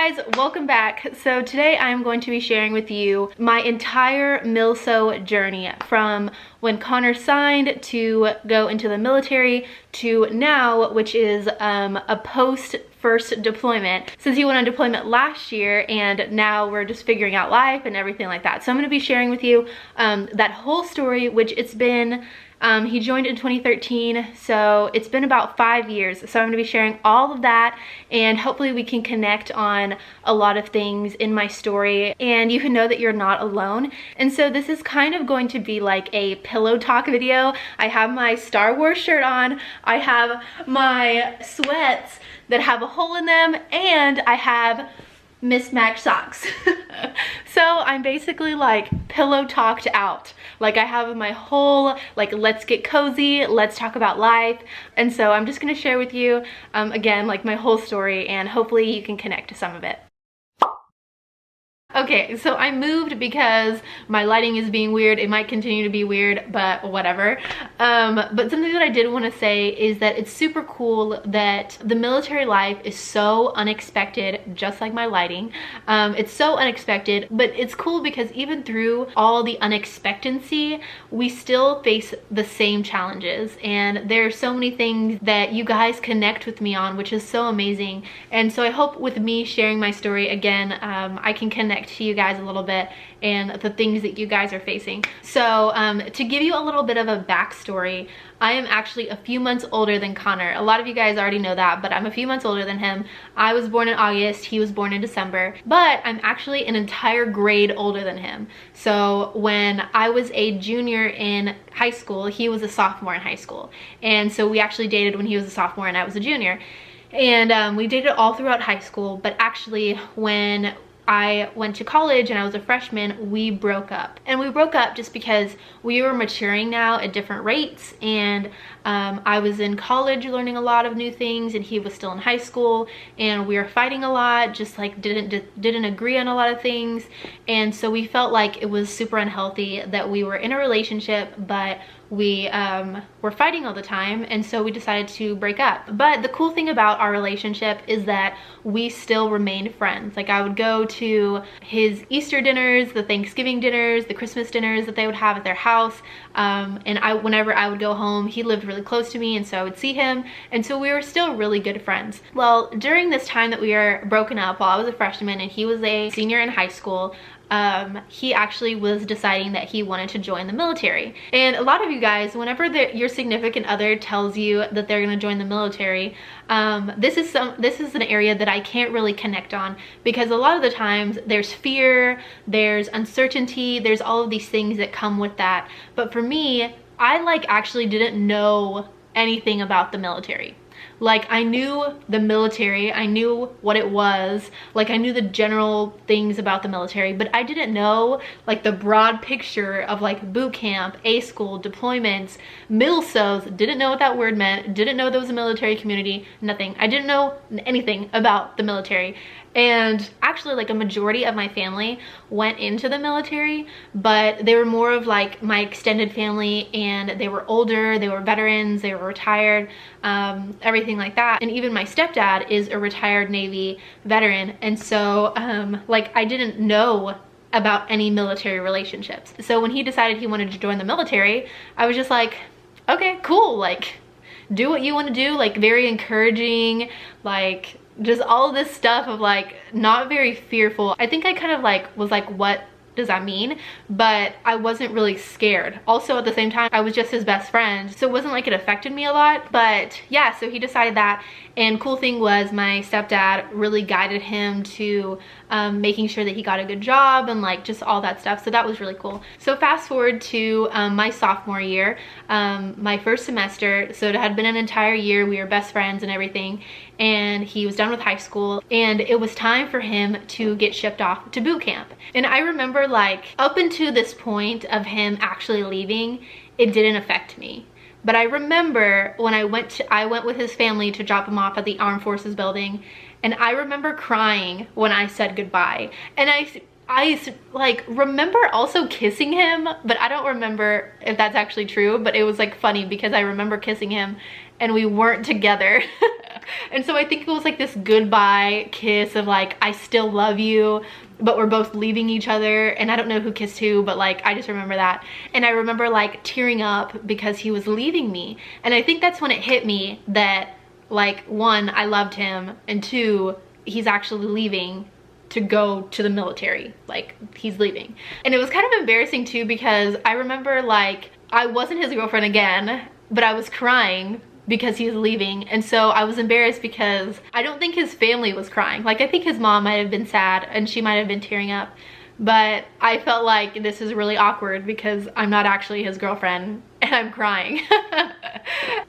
guys, welcome back. So today I'm going to be sharing with you my entire Milso journey from when Connor signed to go into the military to now, which is a post first deployment, since he went on deployment last year and now we're just figuring out life and everything like that. So I'm going to be sharing with you that whole story, which it's been he joined in 2013, so it's been about 5 years. So I'm going to be sharing all of that, and hopefully we can connect on a lot of things in my story, and you can know that you're not alone. And so this is kind of going to be like a pillow talk video. I have my Star Wars shirt on, I have my sweats that have a hole in them, and I have mismatched socks. So I'm basically like pillow talked out. Like I have my whole like let's get cozy, let's talk about life. And so I'm just gonna share with you again like my whole story, and hopefully you can connect to some of it. Okay, so I moved because my lighting is being weird. It might continue to be weird, but whatever. But something that I did want to say is that it's super cool that the military life is so unexpected, just like my lighting. It's so unexpected, but it's cool because even through all the unexpectancy, we still face the same challenges. And there are so many things that you guys connect with me on, which is so amazing. And so I hope with me sharing my story again, I can connect to you guys a little bit and the things that you guys are facing. So to give you a little bit of a backstory, I am actually a few months older than Connor. A lot of you guys already know that, but I'm a few months older than him. I was born in August, he was born in December, but I'm actually an entire grade older than him. So when I was a junior in high school, he was a sophomore in high school. And so we actually dated when he was a sophomore and I was a junior. And we dated all throughout high school, but actually when I went to college and I was a freshman, we broke up. And we broke up just because we were maturing now at different rates, and I was in college learning a lot of new things and he was still in high school, and we were fighting a lot, just like didn't agree on a lot of things. And so we felt like it was super unhealthy that we were in a relationship but we were fighting all the time, and so we decided to break up. But the cool thing about our relationship is that we still remained friends. Like I would go to his Easter dinners, the Thanksgiving dinners, the Christmas dinners that they would have at their house, and whenever I would go home, he lived really close to me, and so I would see him, and so we were still really good friends. Well, during this time that we were broken up, while I was a freshman and he was a senior in high school, he actually was deciding that he wanted to join the military. And a lot of you guys, whenever your significant other tells you that they're going to join the military, this is an area that I can't really connect on, because a lot of the times there's fear, there's uncertainty, there's all of these things that come with that. But for me, I like actually didn't know anything about the military. Like I knew the military, I knew what it was, like I knew the general things about the military, but I didn't know like the broad picture of like boot camp, A school, deployments, Milsos, didn't know what that word meant, didn't know there was a military community, nothing. I didn't know anything about the military. And actually like a majority of my family went into the military, but they were more of like my extended family, and they were older, they were veterans, they were retired, everything like that. And even my stepdad is a retired Navy veteran. And so like I didn't know about any military relationships. So when he decided he wanted to join the military, I was just like, okay, cool, like do what you want to do. Like very encouraging, like just all of this stuff of like not very fearful. I think I kind of like was like, what does that mean? But I wasn't really scared. Also at the same time, I was just his best friend, so it wasn't like it affected me a lot. But yeah, so he decided that. And cool thing was my stepdad really guided him to making sure that he got a good job and like just all that stuff. So that was really cool. So fast forward to my sophomore year, my first semester. So it had been an entire year. We were best friends and everything. And he was done with high school, and it was time for him to get shipped off to boot camp. And I remember like up until this point of him actually leaving, it didn't affect me. But I remember when I went with his family to drop him off at the Armed Forces building, and I remember crying when I said goodbye. And I like remember also kissing him, but I don't remember if that's actually true, but it was like funny because I remember kissing him and we weren't together. And so I think it was like this goodbye kiss of like, I still love you, but we're both leaving each other. And I don't know who kissed who, but like, I just remember that. And I remember like tearing up because he was leaving me. And I think that's when it hit me that like, one, I loved him, and two, he's actually leaving to go to the military. Like, he's leaving. And it was kind of embarrassing too, because I remember like, I wasn't his girlfriend again, but I was crying because he was leaving. And so I was embarrassed because I don't think his family was crying. Like, I think his mom might have been sad and she might have been tearing up, but I felt like this is really awkward because I'm not actually his girlfriend and I'm crying.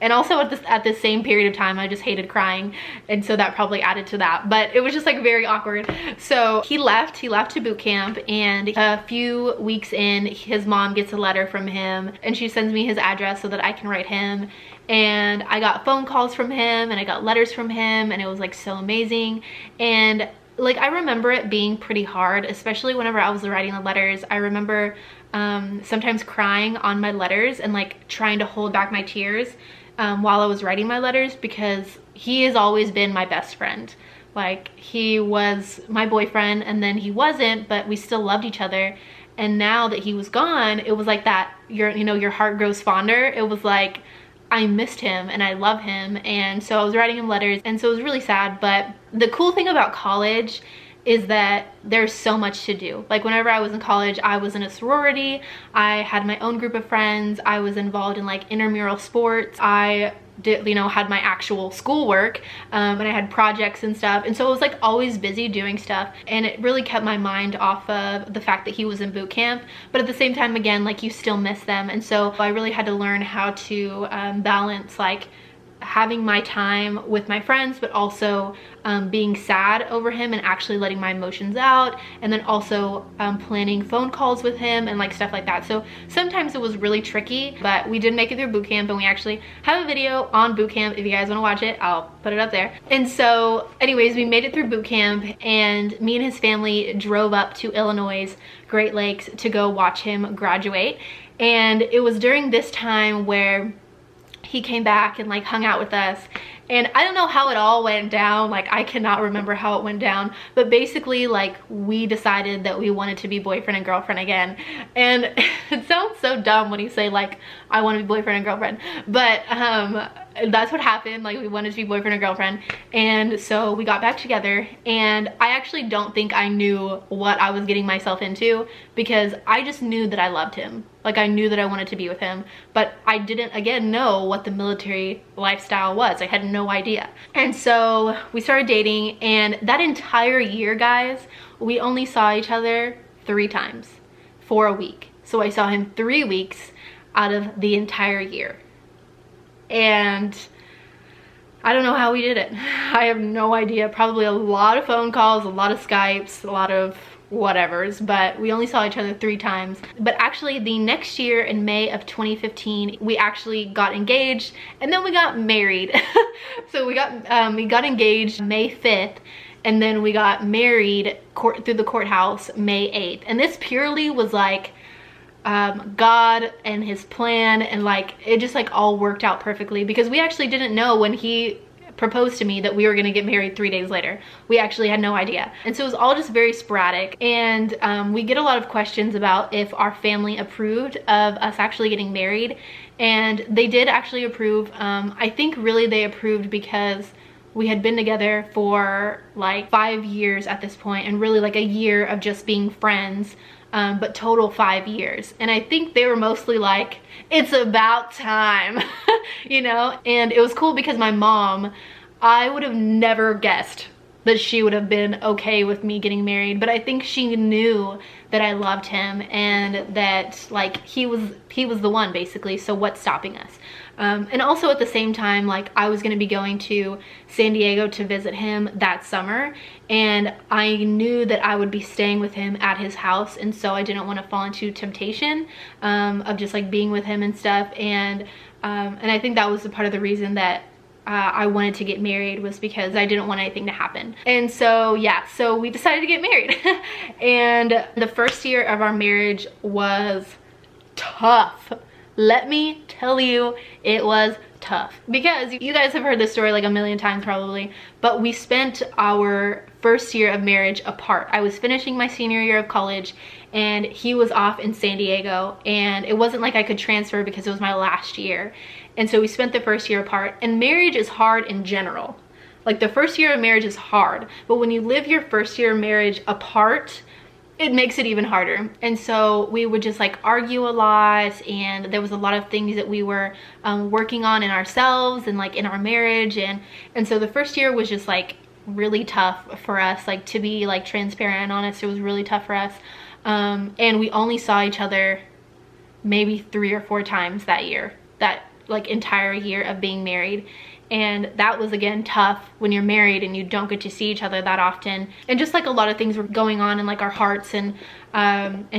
And also at this same period of time, I just hated crying, and so that probably added to that, but it was just like very awkward. So he left to boot camp, and a few weeks in, his mom gets a letter from him and she sends me his address so that I can write him. And I got phone calls from him and I got letters from him, and it was like so amazing. And like, I remember it being pretty hard, especially whenever I was writing the letters. I remember sometimes crying on my letters and like trying to hold back my tears while I was writing my letters, because he has always been my best friend. Like, he was my boyfriend and then he wasn't, but we still loved each other. And now that he was gone, it was like that, your heart grows fonder. It was like, I missed him and I love him. And so I was writing him letters, and so it was really sad. But the cool thing about college is that there's so much to do. Like, whenever I was in college, I was in a sorority, I had my own group of friends, I was involved in like intramural sports, I did, had my actual schoolwork, and I had projects and stuff. And so I was like always busy doing stuff, and it really kept my mind off of the fact that he was in boot camp. But at the same time, again, like, you still miss them. And so I really had to learn how to balance like having my time with my friends, but also being sad over him and actually letting my emotions out, and then also planning phone calls with him and like stuff like that. So sometimes it was really tricky, but we did make it through boot camp, and we actually have a video on boot camp. If you guys want to watch it, I'll put it up there. And so anyways, we made it through boot camp, and me and his family drove up to Illinois' Great Lakes to go watch him graduate. And it was during this time where he came back and like hung out with us, and I don't know how it all went down. Like, I cannot remember how it went down, but basically like we decided that we wanted to be boyfriend and girlfriend again. And it sounds so dumb when you say like, I want to be boyfriend and girlfriend, but that's what happened. Like, we wanted to be boyfriend and girlfriend. And so we got back together, and I actually don't think I knew what I was getting myself into, because I just knew that I loved him. Like, I knew that I wanted to be with him, but I didn't, again, know what the military lifestyle was. I had no idea. And so we started dating, and that entire year, guys, we only saw each other 3 times for a week. So I saw him 3 weeks out of the entire year. And I don't know how we did it. I have no idea. Probably a lot of phone calls, a lot of Skypes, a lot of whatevers, but we only saw each other 3 times. But actually the next year, in May of 2015, we actually got engaged, and then we got married. So we got engaged May 5th, and then we got married through the courthouse May 8th. And this purely was like God and his plan, and like it just like all worked out perfectly, because we actually didn't know when he proposed to me that we were gonna get married 3 days later. We actually had no idea. And so it was all just very sporadic. And we get a lot of questions about if our family approved of us actually getting married, and they did actually approve. I think really they approved because we had been together for like 5 years at this point, and really like a year of just being friends. But total 5 years. And I think they were mostly like, it's about time, And it was cool because my mom, I would have never guessed that she would have been okay with me getting married, but I think she knew that I loved him, and that like he was the one, basically. So what's stopping us? And also at the same time, like, I was gonna be going to San Diego to visit him that summer, and I knew that I would be staying with him at his house, and so I didn't want to fall into temptation of just like being with him and stuff. And I think that was a part of the reason that I wanted to get married, was because I didn't want anything to happen. And so yeah, so we decided to get married. And the first year of our marriage was tough. Let me tell you, it was tough, because you guys have heard this story like a million times probably, but we spent our first year of marriage apart. I was finishing my senior year of college and he was off in San Diego, and it wasn't like I could transfer because it was my last year. And so we spent the first year apart, and marriage is hard in general. Like, the first year of marriage is hard, but when you live your first year of marriage apart, it makes it even harder. And so we would just like argue a lot, and there was a lot of things that we were working on in ourselves and like in our marriage, and so the first year was just like really tough for us. Like, to be like transparent and honest, it was really tough for us. And we only saw each other maybe 3 or 4 times that year, that like entire year of being married. And that was, again, tough when you're married and you don't get to see each other that often. And just like a lot of things were going on in like our hearts and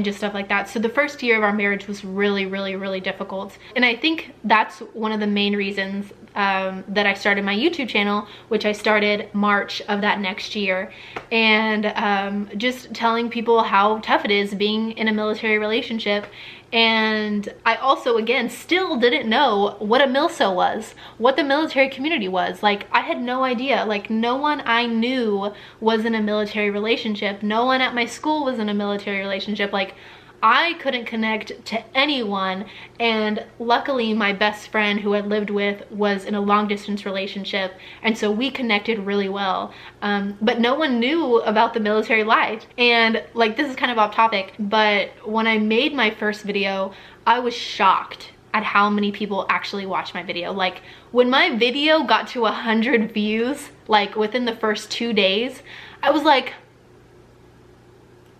just stuff like that. So the first year of our marriage was really, really, really difficult. And I think that's one of the main reasons that I started my YouTube channel, which I started March of that next year. And just telling people how tough it is being in a military relationship. And I also, again, still didn't know what a Milso was, what the military community was. Like, I had no idea. Like, no one I knew was in a military relationship. No one at my school was in a military relationship. Like, I couldn't connect to anyone, and luckily my best friend who I lived with was in a long distance relationship, and so we connected really well. But no one knew about the military life. And like, this is kind of off topic, but when I made my first video, I was shocked at how many people actually watched my video. Like, when my video got to 100 views, like within the first 2 days, I was like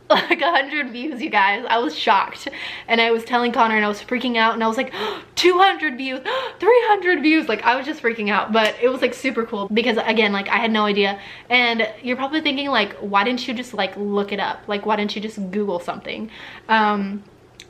100 views, you guys. I was shocked, and I was telling Connor, and I was freaking out, and I was like, 200 views, 300 views. Like, I was just freaking out. But it was like super cool, because again, like, I had no idea. And you're probably thinking like, why didn't you just like look it up? Like, why didn't you just Google something? And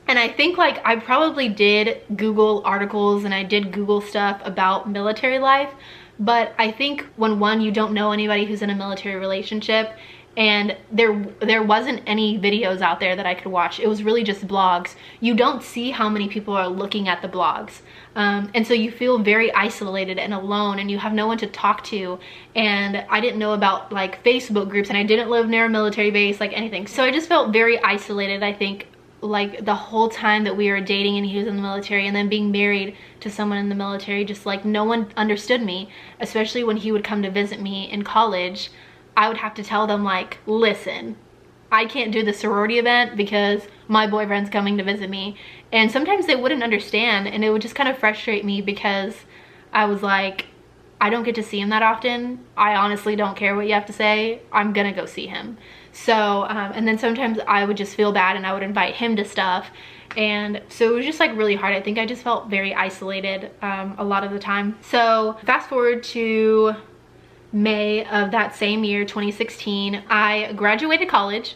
I think like I probably did Google articles, and I did Google stuff about military life, but I think when you don't know anybody who's in a military relationship, and there wasn't any videos out there that I could watch. It was really just blogs. You don't see how many people are looking at the blogs. And so you feel very isolated and alone, and you have no one to talk to. And I didn't know about like Facebook groups, and I didn't live near a military base, like anything. So I just felt very isolated, I think, like the whole time that we were dating and he was in the military, and then being married to someone in the military. Just like, no one understood me, especially when he would come to visit me in college. I would have to tell them like, listen, I can't do the sorority event because my boyfriend's coming to visit me. And sometimes they wouldn't understand, and it would just kind of frustrate me, because I was like, I don't get to see him that often. I honestly don't care what you have to say. I'm gonna go see him. So, and then sometimes I would just feel bad, and I would invite him to stuff. And so it was just like really hard. I think I just felt very isolated a lot of the time. So fast forward to May of that same year, 2016, I graduated college.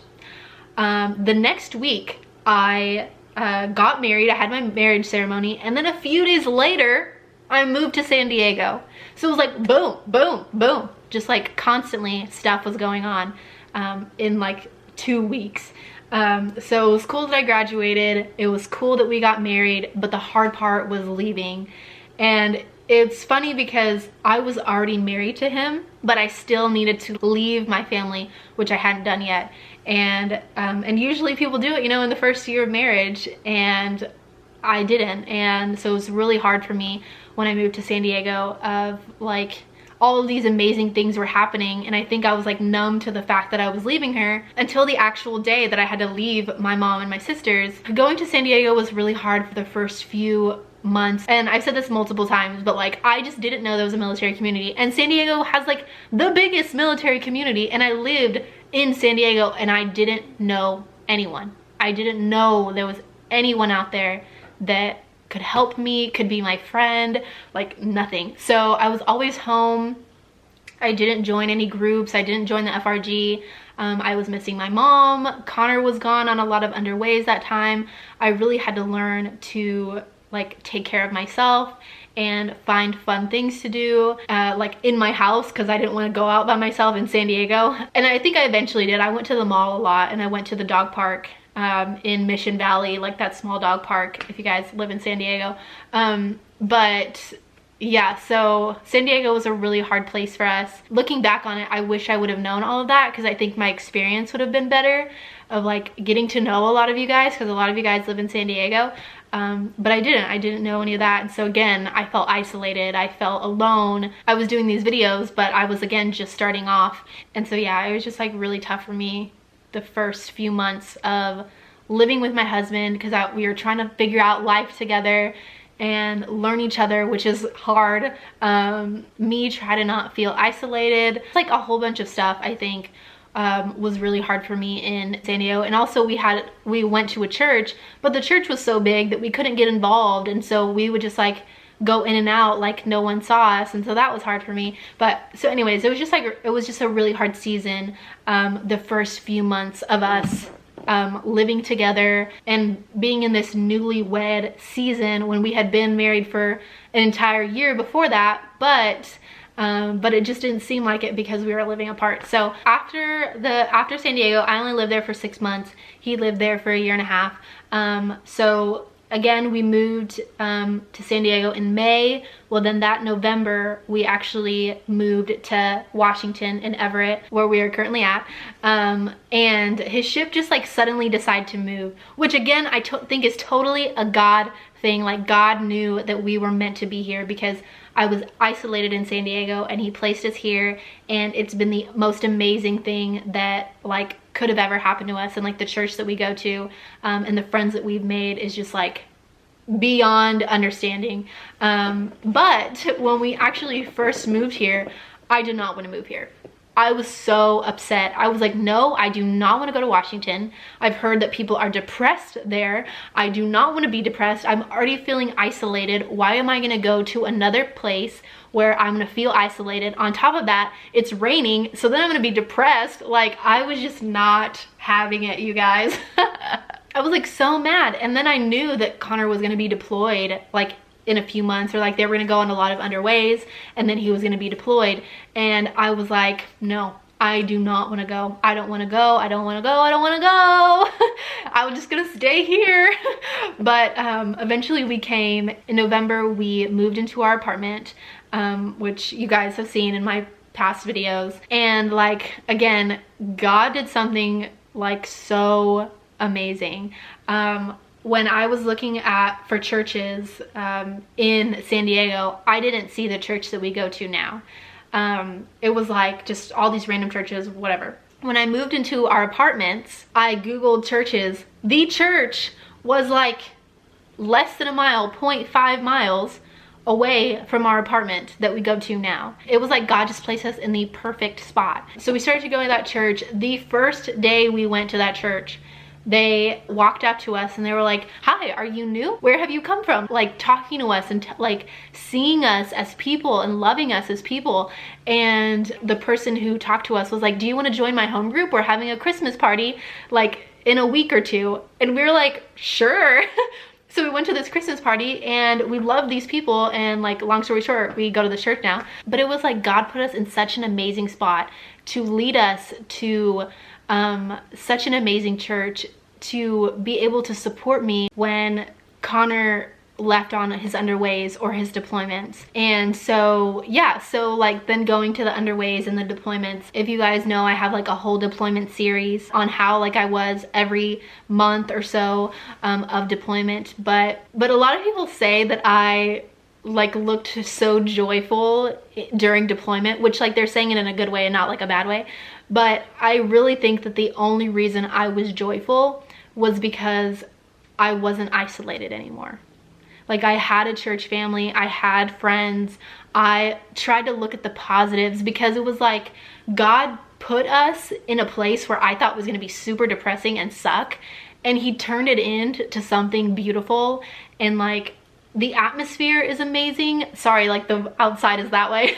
The next week I got married. I had my marriage ceremony, and then a few days later I moved to San Diego. So it was like boom, boom, boom, just like constantly stuff was going on in like 2 weeks. So it was cool that I graduated. It was cool that we got married, but the hard part was leaving. And it's funny because I was already married to him, but I still needed to leave my family, which I hadn't done yet. And usually people do it, you know, in the first year of marriage, and I didn't. And so it was really hard for me when I moved to San Diego, of like, all of these amazing things were happening, and I think I was like numb to the fact that I was leaving her until the actual day that I had to leave my mom and my sisters. Going to San Diego was really hard for the first few months, and I've said this multiple times, but like, I just didn't know there was a military community, and San Diego has like the biggest military community, and I lived in San Diego and I didn't know anyone. I didn't know there was anyone out there that could help me, could be my friend, like nothing. So I was always home. I didn't join any groups. I didn't join the FRG. I was missing my mom. Connor was gone on a lot of underways that time. I really had to learn to like take care of myself and find fun things to do like in my house, because I didn't want to go out by myself in San Diego. And I think I eventually did. I went to the mall a lot, and I went to the dog park in Mission Valley, like that small dog park if you guys live in San Diego. But yeah, so San Diego was a really hard place for us. Looking back on it, I wish I would have known all of that, because I think my experience would have been better of like getting to know a lot of you guys, because a lot of you guys live in San Diego. But I didn't know any of that. And so again, I felt isolated, I felt alone. I was doing these videos, but I was again just starting off. And so yeah, it was just like really tough for me the first few months of living with my husband, because we were trying to figure out life together and learn each other, which is hard. Me try to not feel isolated. It's like a whole bunch of stuff, I think, was really hard for me in San Diego. And also we went to a church, but the church was so big that we couldn't get involved, and so we would just like go in and out like no one saw us, and so that was hard for me. But so anyways, it was just a really hard season, the first few months of us living together and being in this newlywed season when we had been married for an entire year before that, but it just didn't seem like it because we were living apart. So after San Diego, I only lived there for 6 months. He lived there for 1.5 years. So again, we moved to San Diego in May. Well, then that November, we actually moved to Washington in Everett, where we are currently at. And his ship just like suddenly decided to move, which again, I think is totally a God thing. Like God knew that we were meant to be here, because I was isolated in San Diego and he placed us here, and it's been the most amazing thing that like could have ever happened to us. And like the church that we go to, and the friends that we've made is just like beyond understanding. But when we actually first moved here, I did not want to move here. I was so upset. I was like, no, I do not want to go to Washington. I've heard that people are depressed there. I do not want to be depressed. I'm already feeling isolated. Why am I going to go to another place where I'm going to feel isolated? On top of that, it's raining, so then I'm going to be depressed. Like, I was just not having it, you guys. I was like so mad. And then I knew that Connor was going to be deployed like in a few months, or like they were gonna go on a lot of underways, and then he was gonna be deployed. And I was like, no, I do not want to go. I don't want to go. I don't want to go. I don't want to go. I was just gonna stay here. But eventually we came in November. We moved into our apartment, which you guys have seen in my past videos. And like, again, God did something like so amazing. When I was looking for churches in San Diego, I didn't see the church that we go to now. It was like just all these random churches, whatever. When I moved into our apartments, I Googled churches. The church was like less than a mile, 0.5 miles away from our apartment that we go to now. It was like God just placed us in the perfect spot. So we started to go to that church. The first day we went to that church, they walked up to us and they were like, hi, are you new? Where have you come from? Like talking to us and like seeing us as people and loving us as people. And the person who talked to us was like, do you want to join my home group? We're having a Christmas party like in a week or two. And we were like, sure. So we went to this Christmas party and we loved these people, and like long story short, we go to the church now. But it was like God put us in such an amazing spot to lead us to such an amazing church, to be able to support me when Connor left on his underways or his deployments. And so yeah, so like then going to the underways and the deployments, if you guys know, I have like a whole deployment series on how like I was every month or so of deployment. But a lot of people say that I like looked so joyful during deployment, which like they're saying it in a good way and not like a bad way. But I really think that the only reason I was joyful was because I wasn't isolated anymore. Like I had a church family, I had friends. I tried to look at the positives, because it was like God put us in a place where I thought was gonna be super depressing and suck, and he turned it into something beautiful. And like the atmosphere is amazing. Sorry, like the outside is that way.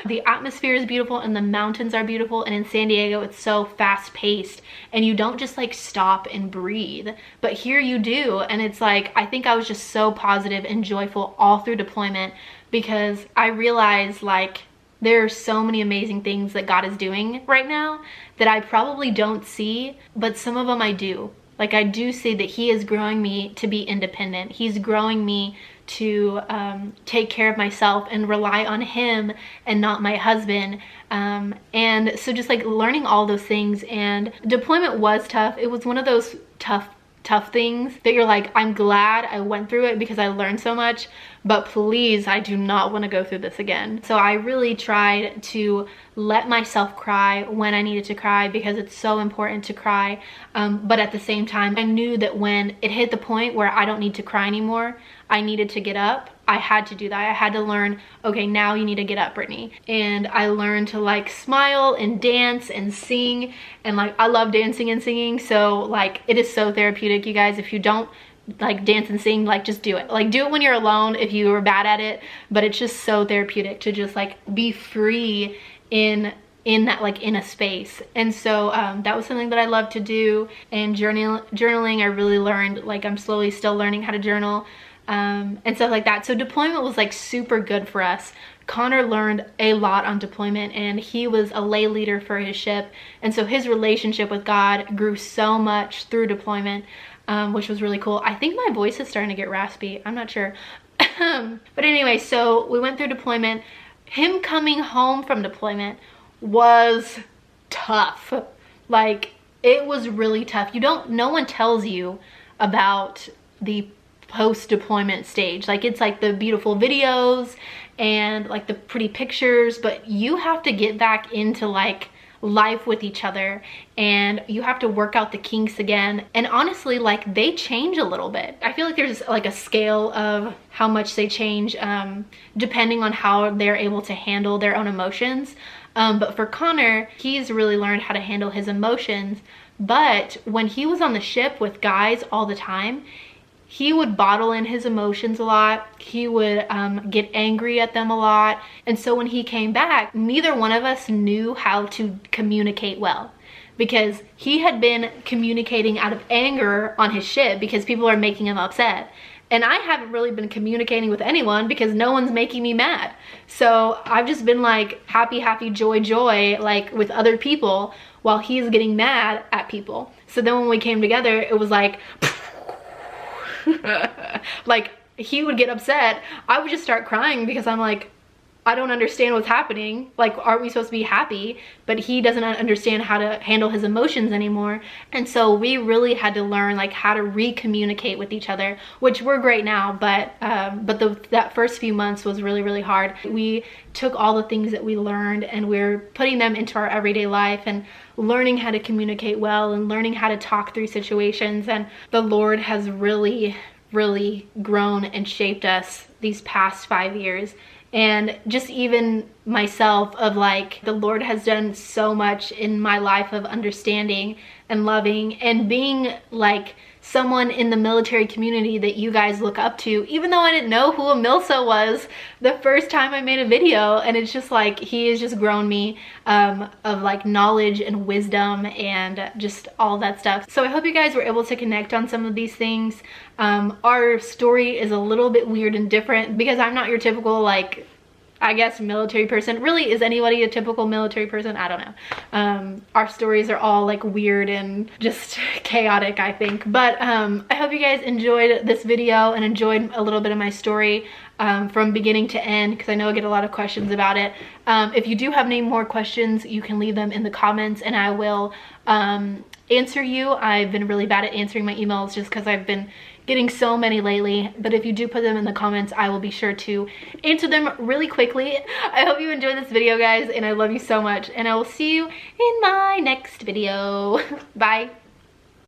The atmosphere is beautiful and the mountains are beautiful. And in San Diego, it's so fast paced and you don't just like stop and breathe. But here you do. And it's like, I think I was just so positive and joyful all through deployment, because I realized like there are so many amazing things that God is doing right now that I probably don't see, but some of them I do. Like I do see that he is growing me to be independent. He's growing me to take care of myself and rely on him and not my husband. And so just like learning all those things, and deployment was tough. It was one of those tough things that you're like, I'm glad I went through it because I learned so much, but please, I do not want to go through this again. So I really tried to let myself cry when I needed to cry, because it's so important to cry. But at the same time, I knew that when it hit the point where I don't need to cry anymore, I needed to get up. I had to do that. I had to learn, okay, now you need to get up, Brittany. And I learned to like smile and dance and sing. And like, I love dancing and singing. So like, it is so therapeutic, you guys. If you don't like dance and sing, like just do it. Like do it when you're alone if you are bad at it. But it's just so therapeutic to just like be free in that, like in a space. And so that was something that I love to do. And journaling, I really learned, like I'm slowly still learning how to journal. And stuff like that. So deployment was like super good for us. Connor learned a lot on deployment, and he was a lay leader for his ship. And so his relationship with God grew so much through deployment, which was really cool. I think my voice is starting to get raspy. I'm not sure. But anyway, so we went through deployment. Him coming home from deployment was tough. Like, it was really tough. No one tells you about the post-deployment stage. Like, it's like the beautiful videos and like the pretty pictures, but you have to get back into like life with each other, and you have to work out the kinks again. And honestly, like, they change a little bit. I feel like there's like a scale of how much they change depending on how they're able to handle their own emotions. But for Connor, he's really learned how to handle his emotions. But when he was on the ship with guys all the time, he would bottle in his emotions a lot. He would get angry at them a lot. And so when he came back, neither one of us knew how to communicate well, because he had been communicating out of anger on his ship because people are making him upset. And I haven't really been communicating with anyone because no one's making me mad. So I've just been like happy, happy, joy, joy, like with other people, while he's getting mad at people. So then when we came together, it was like, like, he would get upset, I would just start crying because I'm like, I don't understand what's happening. Like, aren't we supposed to be happy? But he doesn't understand how to handle his emotions anymore. And so we really had to learn like how to re-communicate with each other, which we're great now, but that first few months was really, really hard. We took all the things that we learned and we're putting them into our everyday life and learning how to communicate well and learning how to talk through situations. And the Lord has really, really grown and shaped us these past 5 years. And just even myself, of like, the Lord has done so much in my life of understanding and loving and being like someone in the military community that you guys look up to, even though I didn't know who a Milso was the first time I made a video. And it's just like, he has just grown me of like knowledge and wisdom and just all that stuff. So I hope you guys were able to connect on some of these things. Our story is a little bit weird and different because I'm not your typical, like, I guess, military person. Really, is anybody a typical military person? I don't know. Our stories are all like weird and just chaotic, I think. But I hope you guys enjoyed this video and enjoyed a little bit of my story from beginning to end, because I know I get a lot of questions about it. If you do have any more questions, you can leave them in the comments and I will answer you. I've been really bad at answering my emails just because I've been getting so many lately, but if you do put them in the comments, I will be sure to answer them really quickly. I hope you enjoyed this video, guys, and I love you so much, and I will see you in my next video. Bye.